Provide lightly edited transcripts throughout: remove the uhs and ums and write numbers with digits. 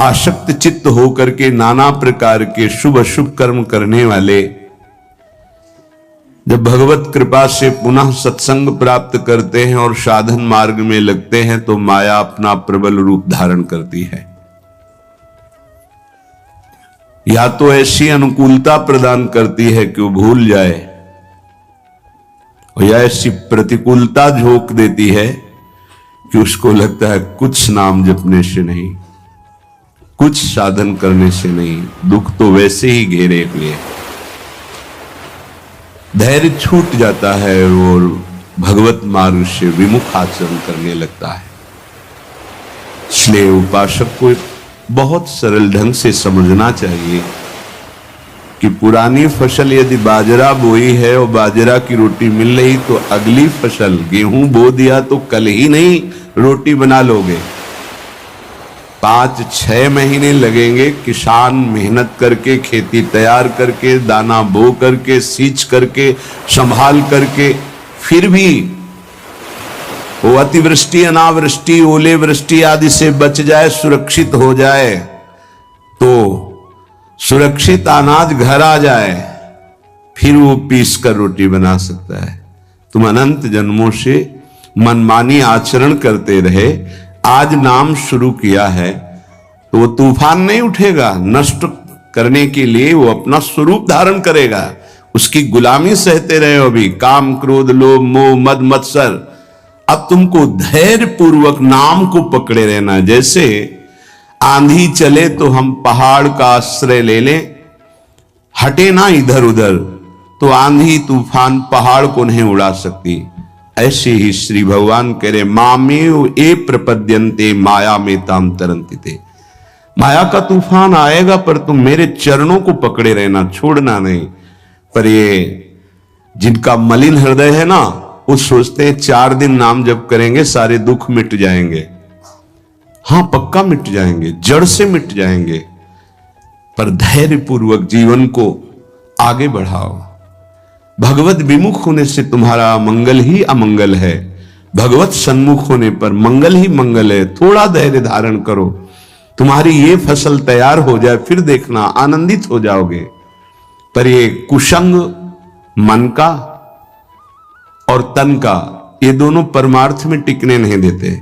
आसक्त चित्त होकर के नाना प्रकार के शुभ अशुभ कर्म करने वाले जब भगवत कृपा से पुनः सत्संग प्राप्त करते हैं और साधन मार्ग में लगते हैं तो माया अपना प्रबल रूप धारण करती है। या तो ऐसी अनुकूलता प्रदान करती है कि वो भूल जाए, और या ऐसी प्रतिकूलता झोंक देती है कि उसको लगता है कुछ नाम जपने से नहीं, कुछ साधन करने से नहीं, दुख तो वैसे ही घेरे हुए। धैर्य छूट जाता है और भगवत मार्ग से विमुख आचरण करने लगता है। इसलिए उपासक को बहुत सरल ढंग से समझना चाहिए कि पुरानी फसल यदि बाजरा बोई है और बाजरा की रोटी मिल रही तो अगली फसल गेहूं बो दिया तो कल ही नहीं रोटी बना लोगे। 5-6 महीने लगेंगे किसान मेहनत करके, खेती तैयार करके, दाना बो करके, सींच करके, संभाल करके, फिर भी वो अतिवृष्टि, अनावृष्टि, ओले वृष्टि आदि से बच जाए, सुरक्षित हो जाए, तो सुरक्षित अनाज घर आ जाए, फिर वो पीस कर रोटी बना सकता है। तुम अनंत जन्मों से मनमानी आचरण करते रहे, आज नाम शुरू किया है तो वो तूफान नहीं उठेगा, नष्ट करने के लिए वो अपना स्वरूप धारण करेगा। उसकी गुलामी सहते रहे हो अभी, काम क्रोध लोभ मोह मद मत्सर। अब तुमको धैर्य पूर्वक नाम को पकड़े रहना। जैसे आंधी चले तो हम पहाड़ का आश्रय ले लें, हटे ना इधर उधर, तो आंधी तूफान पहाड़ को नहीं उड़ा सकती। ऐसे ही श्री भगवान कह रहे मामेव ए प्रपद्यन्ते माया में ताम तरन्ति। माया का तूफान आएगा पर तुम मेरे चरणों को पकड़े रहना, छोड़ना नहीं। पर ये जिनका मलिन हृदय है ना, वो सोचते हैं 4 दिन नाम जप करेंगे सारे दुख मिट जाएंगे। हां, पक्का मिट जाएंगे, जड़ से मिट जाएंगे, पर धैर्य पूर्वक जीवन को आगे बढ़ाओ। भगवत विमुख होने से तुम्हारा मंगल ही अमंगल है, भगवत सन्मुख होने पर मंगल ही मंगल है। थोड़ा धैर्य धारण करो, तुम्हारी ये फसल तैयार हो जाए, फिर देखना आनंदित हो जाओगे। पर ये कुसंग मन का और तन का, ये दोनों परमार्थ में टिकने नहीं देते।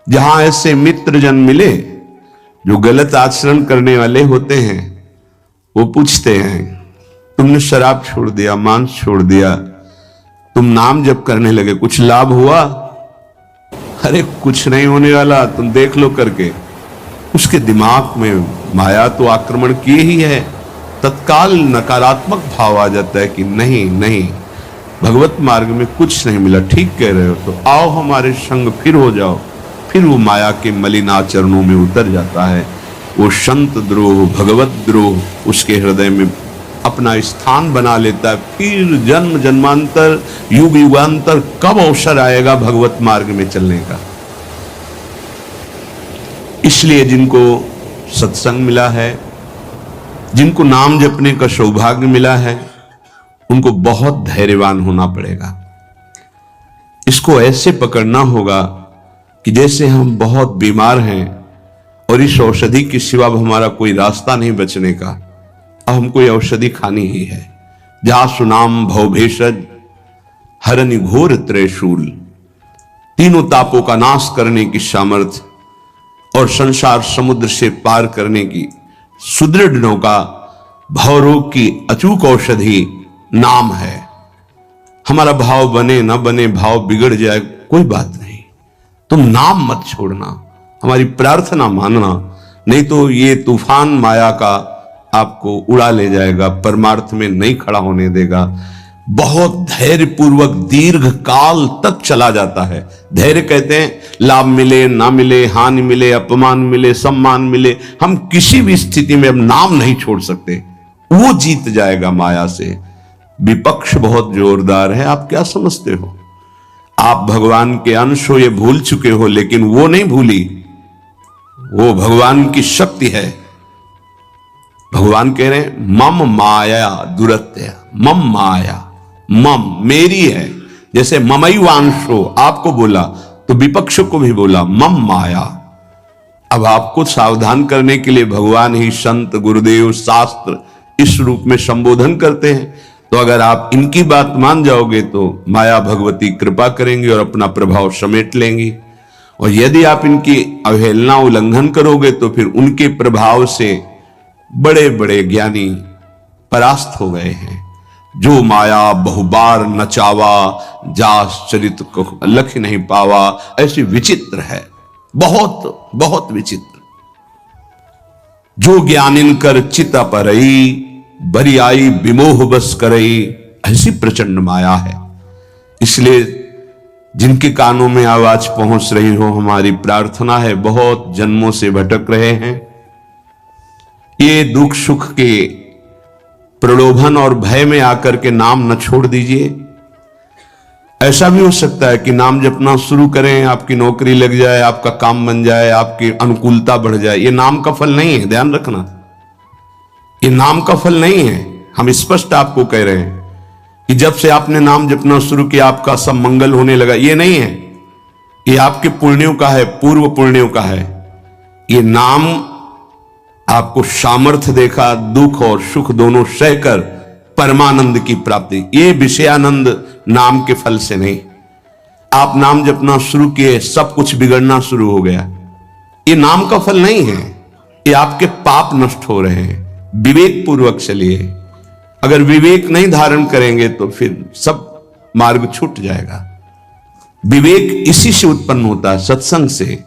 जहां ऐसे मित्र जन मिले जो गलत आचरण करने वाले होते हैं, वो पूछते हैं तुमने शराब छोड़ दिया, मांस छोड़ दिया, तुम नाम जप करने लगे, कुछ लाभ हुआ? अरे कुछ नहीं होने वाला, तुम देख लो करके। उसके दिमाग में माया तो आक्रमण किए ही है। तत्काल नकारात्मक भाव आ जाता है कि नहीं नहीं, भगवत मार्ग में कुछ नहीं मिला, ठीक कह रहे हो, तो आओ हमारे संग फिर हो जाओ। फिर वो माया के मलिन आचरणों में उतर जाता है। वो संत द्रोह, भगवत द्रोह उसके हृदय में अपना स्थान बना लेता है। फिर जन्म जन्मांतर, युग युगांतर कब अवसर आएगा भगवत मार्ग में चलने का। इसलिए जिनको सत्संग मिला है, जिनको नाम जपने का सौभाग्य मिला है, उनको बहुत धैर्यवान होना पड़ेगा। इसको ऐसे पकड़ना होगा कि जैसे हम बहुत बीमार हैं और इस औषधि के सिवा हमारा कोई रास्ता नहीं बचने का, अब हमको ये औषधि खानी ही है। जहां सुनाम भवभेषज हरनि घोर त्रयशूल, तीनों तापों का नाश करने की सामर्थ्य और संसार समुद्र से पार करने की सुदृढ़ नौका, भवरोग की अचूक औषधि नाम है। हमारा भाव बने ना बने, भाव बिगड़ जाए, कोई बात नहीं, तुम नाम मत छोड़ना, हमारी प्रार्थना मानना, नहीं तो ये तूफान माया का आपको उड़ा ले जाएगा, परमार्थ में नहीं खड़ा होने देगा। बहुत धैर्य पूर्वक दीर्घ काल तक चला जाता है। धैर्य कहते हैं लाभ मिले ना मिले, हानि मिले, अपमान मिले, सम्मान मिले, हम किसी भी स्थिति में अब नाम नहीं छोड़ सकते। वो जीत जाएगा माया से। विपक्ष बहुत जोरदार है, आप क्या समझते हो? आप भगवान के अंश हो, ये भूल चुके हो, लेकिन वो नहीं भूली, वो भगवान की शक्ति है। भगवान कह रहे हैं मम माया दुरत्य, मम माया, मम मेरी है। जैसे ममई वांशो आपको बोला तो विपक्ष को भी बोला मम माया। अब आपको सावधान करने के लिए भगवान ही संत, गुरुदेव, शास्त्र इस रूप में संबोधन करते हैं। तो अगर आप इनकी बात मान जाओगे तो माया भगवती कृपा करेंगे और अपना प्रभाव समेट लेंगी, और यदि आप इनकी अवहेलना, उल्लंघन करोगे तो फिर उनके प्रभाव से बड़े बड़े ज्ञानी परास्त हो गए हैं। जो माया बहुबार नचावा, जास चरित को लख नहीं पावा, ऐसी विचित्र है, बहुत बहुत विचित्र। जो ज्ञानिन कर चिता परई, बरियाई विमोह बस करई, ऐसी प्रचंड माया है। इसलिए जिनके कानों में आवाज पहुंच रही हो, हमारी प्रार्थना है, बहुत जन्मों से भटक रहे हैं, ये दुख सुख के प्रलोभन और भय में आकर के नाम न छोड़ दीजिए। ऐसा भी हो सकता है कि नाम जपना शुरू करें, आपकी नौकरी लग जाए, आपका काम बन जाए, आपकी अनुकूलता बढ़ जाए। ये नाम का फल नहीं है, ध्यान रखना, ये नाम का फल नहीं है। हम स्पष्ट आपको कह रहे हैं कि जब से आपने नाम जपना शुरू किया आपका सब मंगल होने लगा, ये नहीं है। ये आपके पुण्यों का है, पूर्व पुण्यों का है। ये नाम आपको सामर्थ्य देखा, दुख और सुख दोनों सहकर परमानंद की प्राप्ति। ये विषयानंद नाम के फल से नहीं। आप नाम जपना शुरू किए, सब कुछ बिगड़ना शुरू हो गया, ये नाम का फल नहीं है। ये आपके पाप नष्ट हो रहे हैं। विवेक पूर्वक चलिए। अगर विवेक नहीं धारण करेंगे तो फिर सब मार्ग छूट जाएगा। विवेक इसी से उत्पन्न होता है, सत्संग से।